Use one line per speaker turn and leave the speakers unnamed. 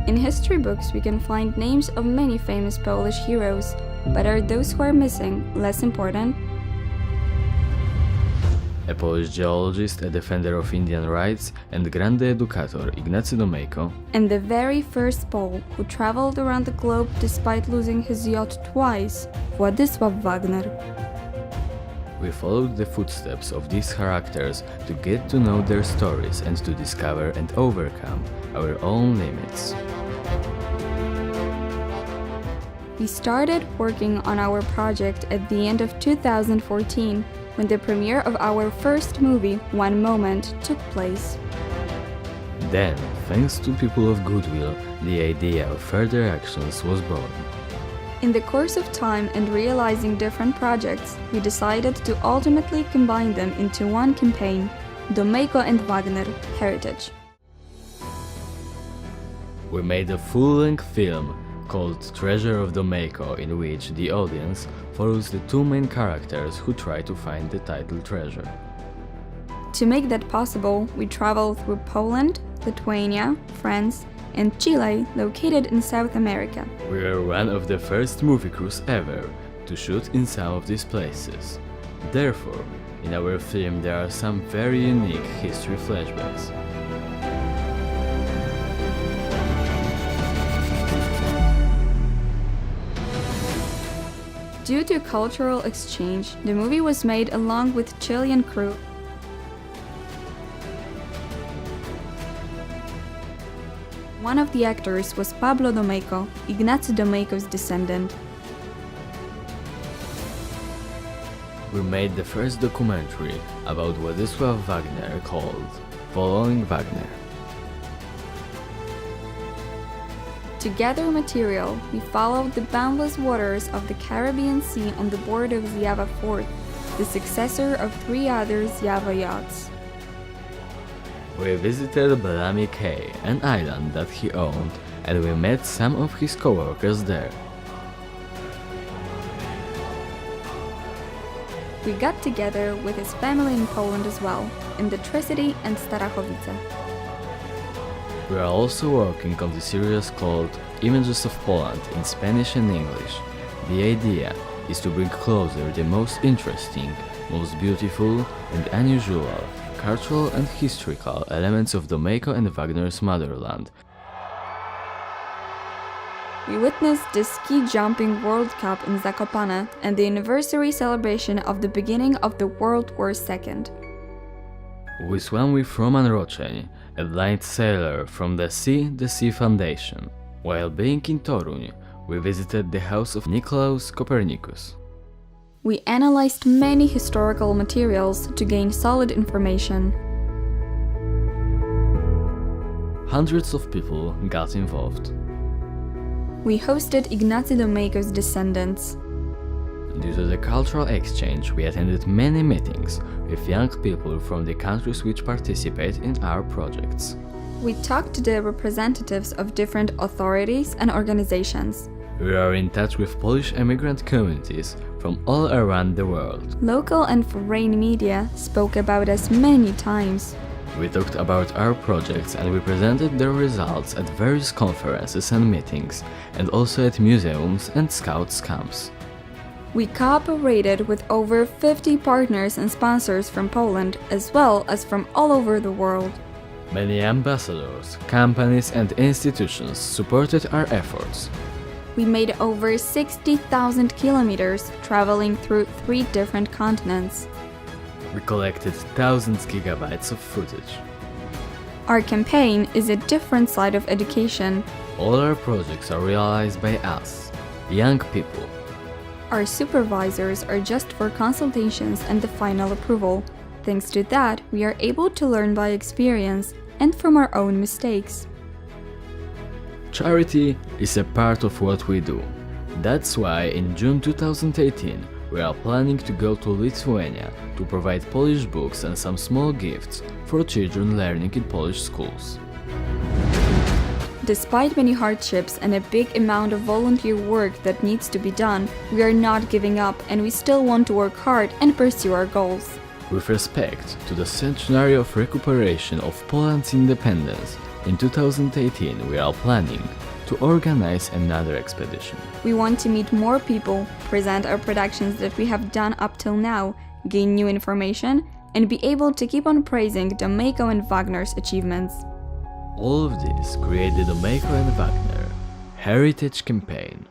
In history books, we can find names of many famous Polish heroes, but are those who are missing less important?
A Polish geologist, a defender of Indian rights, and grande educator Ignacego Domeyko,
And the very first Pole who traveled around the globe despite losing his yacht twice, Władysława Wagner.
we followed the footsteps of these characters to get to know their stories and to discover and overcome our own limits.
We started working on our project at the end of 2014, when the premiere of our first movie, One Moment, took place.
Then, thanks to people of goodwill, the idea of further actions was born.
In the course of time and realizing different projects, we decided to ultimately combine them into one campaign, Domeyko and Wagner Heritage.
We made a full-length film called Treasure of Domeyko, in which the audience follows the two main characters who try to find the title treasure.
To make that possible, we traveled through Poland, Lithuania, France, and Chile, located in South America.
We were one of the first movie crews ever to shoot in some of these places. Therefore, in our film there are some very unique history flashbacks.
Due to cultural exchange, the movie was made along with Chilean crew. One of the actors was Pablo Domeyko, Ignacego Domeyko's descendant.
We made the first documentary about Władysława Wagner called Following Wagner.
To gather material, we followed the boundless waters of the Caribbean Sea on the board of Zjawa Fort, the successor of three other Zjawa yachts.
We visited Bellamy Cay, an island that he owned, and we met some of his co-workers there.
We got together with his family in Poland as well, in the Tri-City and Starachowice.
We are also working on the series called Images of Poland in Spanish and English. The idea is to bring closer the most interesting, most beautiful and unusual cultural and historical elements of Domeyko and Wagner's motherland.
We witnessed the ski jumping World Cup in Zakopane and the anniversary celebration of the beginning of the World War II.
We swam with Roman Roczeń, a blind sailor from the Sea Foundation. While being in Toruń, we visited the house of Nicolaus Copernicus.
We analyzed many historical materials to gain solid information.
Hundreds of people got involved.
We hosted Ignacego Domeyko's descendants.
Due to the cultural exchange, we attended many meetings with young people from the countries which participate in our projects.
We talked to the representatives of different authorities and organizations.
We are in touch with Polish immigrant communities from all around the world.
Local and foreign media spoke about us many times.
We talked about our projects and we presented their results at various conferences and meetings, and also at museums and scouts camps.
We cooperated with over 50 partners and sponsors from Poland, as well as from all over the world.
Many ambassadors, companies and institutions supported our efforts.
We made over 60,000 kilometers, traveling through 3 different continents.
We collected thousands gigabytes of footage.
Our campaign is a different side of education.
All our projects are realized by us, young people.
Our supervisors are just for consultations and the final approval. Thanks to that, we are able to learn by experience and from our own mistakes.
Charity is a part of what we do. That's why in June 2018 we are planning to go to Lithuania to provide Polish books and some small gifts for children learning in Polish schools.
Despite many hardships and a big amount of volunteer work that needs to be done, we are not giving up and we still want to work hard and pursue our goals.
With respect to the centenary of recuperation of Poland's independence, In 2018 we are planning to organize another expedition.
We want to meet more people, present our productions that we have done up till now, gain new information, and be able to keep on praising Domeyko and Wagner's achievements.
All of this created the Domeyko and Wagner Heritage Campaign.